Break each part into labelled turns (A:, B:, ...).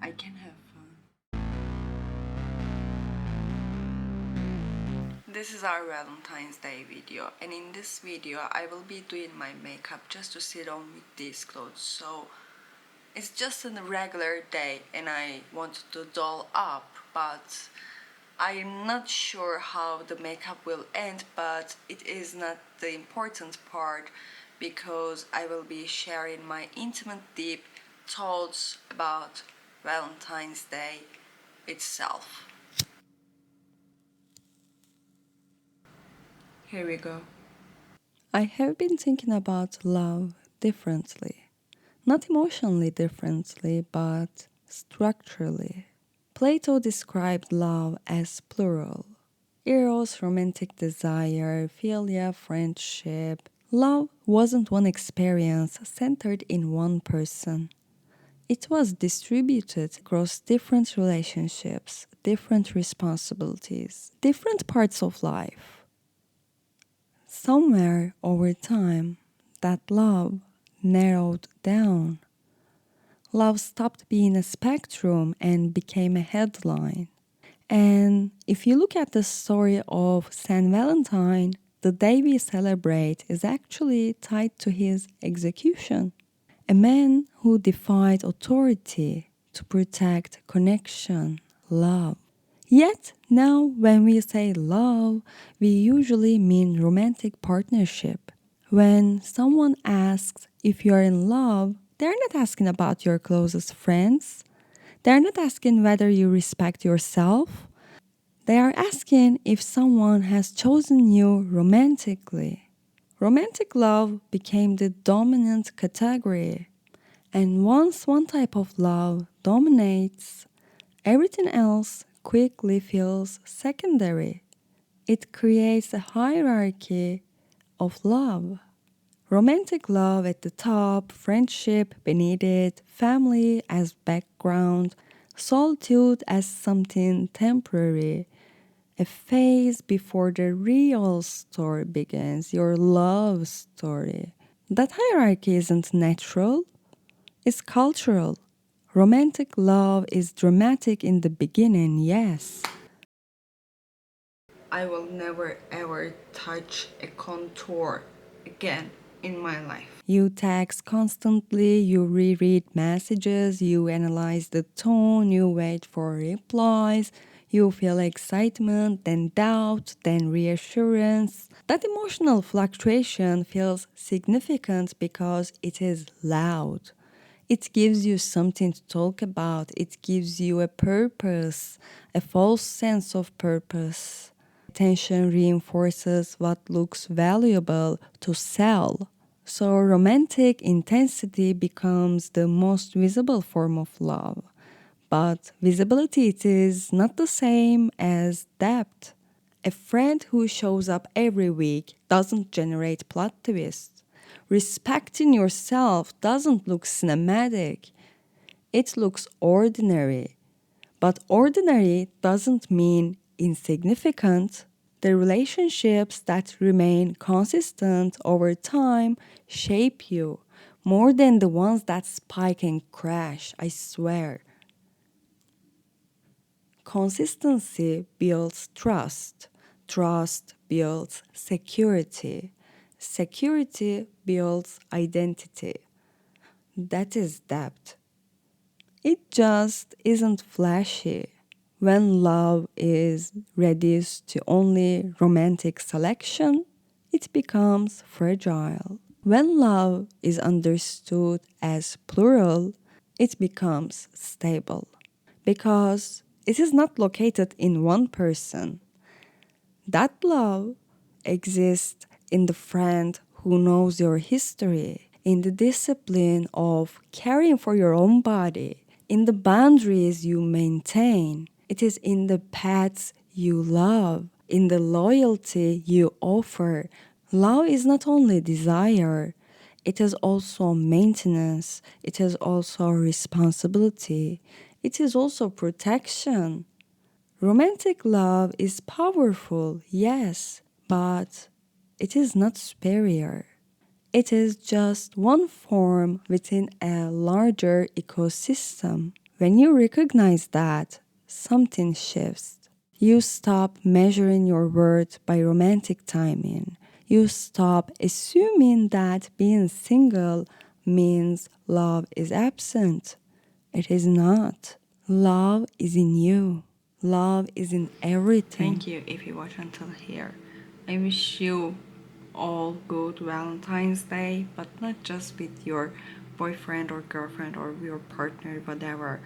A: I can have fun. This is our Valentine's Day video, and in this video I will be doing my makeup just to sit on with these clothes. So it's just a regular day and I want to doll up, but I'm not sure how the makeup will end, but it is not the important part because I will be sharing my intimate deep thoughts about Valentine's Day itself. Here we go. I have been thinking about love differently. Not emotionally differently, but structurally. Plato described love as plural. Eros, romantic desire, philia, friendship. Love wasn't one experience centered in one person. It was distributed across different relationships, different responsibilities, different parts of life. Somewhere over time, that love narrowed down. Love stopped being a spectrum and became a headline. And if you look at the story of Saint Valentine, the day we celebrate is actually tied to his execution. A man who defied authority to protect connection, love. Yet now when we say love, we usually mean romantic partnership. When someone asks if you're in love, they're not asking about your closest friends. They're not asking whether you respect yourself. They are asking if someone has chosen you romantically. Romantic love became the dominant category. And once one type of love dominates, everything else quickly feels secondary. It creates a hierarchy of love. Romantic love at the top, friendship beneath it, family as background, solitude as something temporary, a phase before the real story begins, your love story. That hierarchy isn't natural, it's cultural. Romantic love is dramatic in the beginning, yes. I will never ever touch a contour again in my life. You text constantly, you reread messages, you analyze the tone, you wait for replies, you feel excitement, then doubt, then reassurance. That emotional fluctuation feels significant because it is loud. It gives you something to talk about. It gives you a purpose, a false sense of purpose. Attention reinforces what looks valuable to sell. So romantic intensity becomes the most visible form of love. But visibility it is not the same as depth. A friend who shows up every week doesn't generate plot twists. Respecting yourself doesn't look cinematic. It looks ordinary. But ordinary doesn't mean insignificant. The relationships that remain consistent over time shape you more than the ones that spike and crash, I swear. Consistency builds trust. Trust builds security. Security builds identity. That is depth. It just isn't flashy. When love is reduced to only romantic selection, it becomes fragile. When love is understood as plural, it becomes stable. Because it is not located in one person. That love exists in the friend who knows your history, in the discipline of caring for your own body, in the boundaries you maintain. It is in the paths you love, in the loyalty you offer. Love is not only desire, it is also maintenance, it is also responsibility, it is also protection. Romantic love is powerful, yes, but it is not superior. It is just one form within a larger ecosystem. When you recognize that, something shifts. You stop measuring your worth by romantic timing. You stop assuming that being single means love is absent. It is not. Love is in you. Love is in everything.
B: Thank you if you watch until here. I wish you all good Valentine's Day, but not just with your boyfriend or girlfriend or your partner, whatever.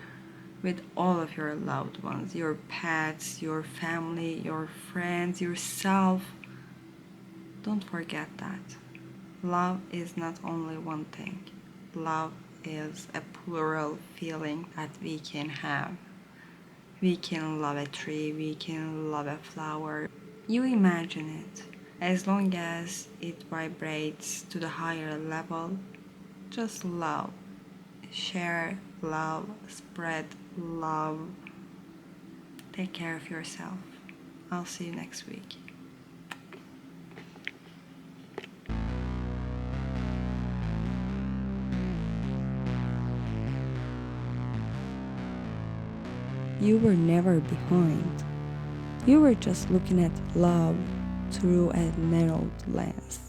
B: With all of your loved ones, your pets, your family, your friends, yourself. Don't forget that. Love is not only one thing. Love is a plural feeling that we can have. We can love a tree, we can love a flower. You imagine it. As long as it vibrates to the higher level, just love. Share love, spread love. Take care of yourself. I'll see you next week.
A: You were never behind. You were just looking at love through a narrowed lens.